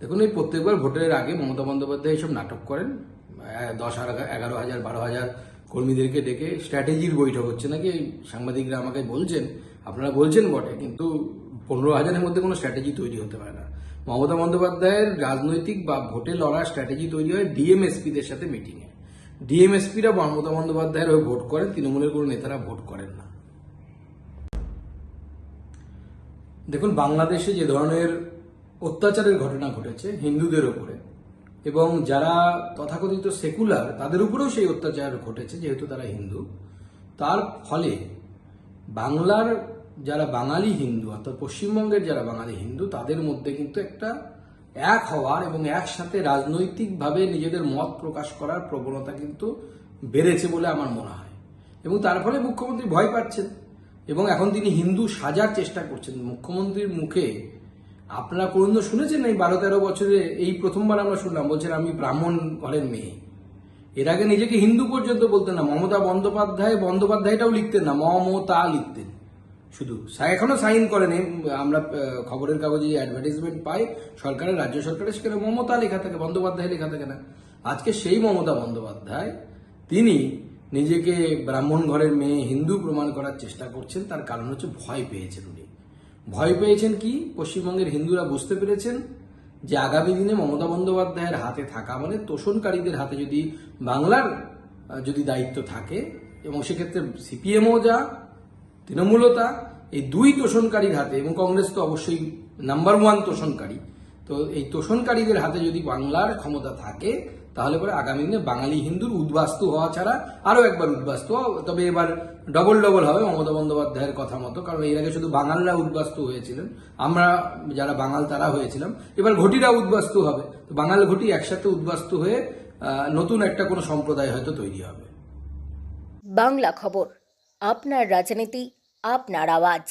দেখুন, এই প্রত্যেকবার ভোটের আগে মমতা বন্দ্যোপাধ্যায় এইসব নাটক করেন। 10,000, 11,000, 12,000 কর্মীদেরকে ডেকে স্ট্র্যাটেজির বৈঠক হচ্ছে নাকি। সাংবাদিকরা আমাকে বলছেন, আপনারা বলছেন বটে, কিন্তু 15,000-এর মধ্যে কোনো স্ট্র্যাটেজি তৈরি হতে পারে না। মমতা বন্দ্যোপাধ্যায়ের রাজনৈতিক বা ভোটে লড়ার স্ট্র্যাটেজি তৈরি হয় ডিএমএসপিদের সাথে মিটিংয়ে। ডিএমএসপিরা মমতা বন্দ্যোপাধ্যায়ের হয়ে ভোট করেন, তৃণমূলের কোনো নেতারা ভোট করেন না। দেখুন, বাংলাদেশে যে ধরনের অত্যাচারের ঘটনা ঘটেছে হিন্দুদের উপরে, এবং যারা তথাকথিত সেকুলার তাদের উপরেও সেই অত্যাচার ঘটেছে যেহেতু তারা হিন্দু, তার ফলে বাংলার যারা বাঙালি হিন্দু অর্থাৎ পশ্চিমবঙ্গের যারা বাঙালি হিন্দু তাদের মধ্যে কিন্তু একটা এক হওয়ার এবং একসাথে রাজনৈতিকভাবে নিজেদের মত প্রকাশ করার প্রবণতা কিন্তু বেড়েছে বলে আমার মনে হয়। এবং তার ফলে মুখ্যমন্ত্রী ভয় পাচ্ছেন এবং এখন তিনি হিন্দু সাজার চেষ্টা করছেন। মুখ্যমন্ত্রীর মুখে আপনারা কোনদিন শুনেছেন? এই 12-13 বছরে এই প্রথমবার আমরা শুনলাম, বলছেন আমি ব্রাহ্মণ ঘরের মেয়ে। এর আগে নিজেকে হিন্দু পর্যন্ত বলতেন না। মমতা বন্দ্যোপাধ্যায়টাও লিখতেন না, মমতা লিখতেন শুধু। এখনো সাইন করেন, আমরা খবরের কাগজে অ্যাডভার্টাইজমেন্ট পাই সরকারের, রাজ্য সরকারের, সেখানে মমতা লেখা থাকে, বন্দ্যোপাধ্যায় লেখা থাকে না। আজকে সেই মমতা বন্দ্যোপাধ্যায় তিনি নিজেকে ব্রাহ্মণ ঘরের মেয়ে হিন্দু প্রমাণ করার চেষ্টা করছেন। তার কারণ হচ্ছে ভয় পেয়েছেন উনি। ভয় পেয়েছেন কি? পশ্চিমবঙ্গের হিন্দুরা বুঝতে পেরেছেন যে আগামী দিনে মমতা বন্দ্যোপাধ্যায়ের হাতে থাকা মানে তোষণকারীদের হাতে যদি বাংলার যদি দায়িত্ব থাকে, এবং সেক্ষেত্রে সিপিএমও যা তৃণমূলও তা, এই দুই তোষণকারীর হাতে, এবং কংগ্রেস তো অবশ্যই নাম্বার 1 তোষণকারী, তো এই তোষণকারীদের হাতে যদি বাংলার ক্ষমতা থাকে তাহলে পরে আগামী দিনে বাঙালি হিন্দুর উদ্বাস্তু হওয়া ছাড়া আরো একবার উদ্বাস্তু, তবে এবার ডবল হবে মমতা বন্দ্যোপাধ্যায়ের কথা মতো। কারণ এর আগে শুধু বাঙালরা উদ্বাস্তু হয়েছিলেন, আমরা যারা বাঙাল তারা হয়েছিলাম, এবার ঘটিরা উদ্বাস্তু হবে। তো বাঙাল ঘটি একসাথে উদ্বাস্তু হয়ে নতুন একটা কোনো সম্প্রদায় হয়তো তৈরি হবে। বাংলা খবর, আপনার রাজনীতি, আপনার আওয়াজ।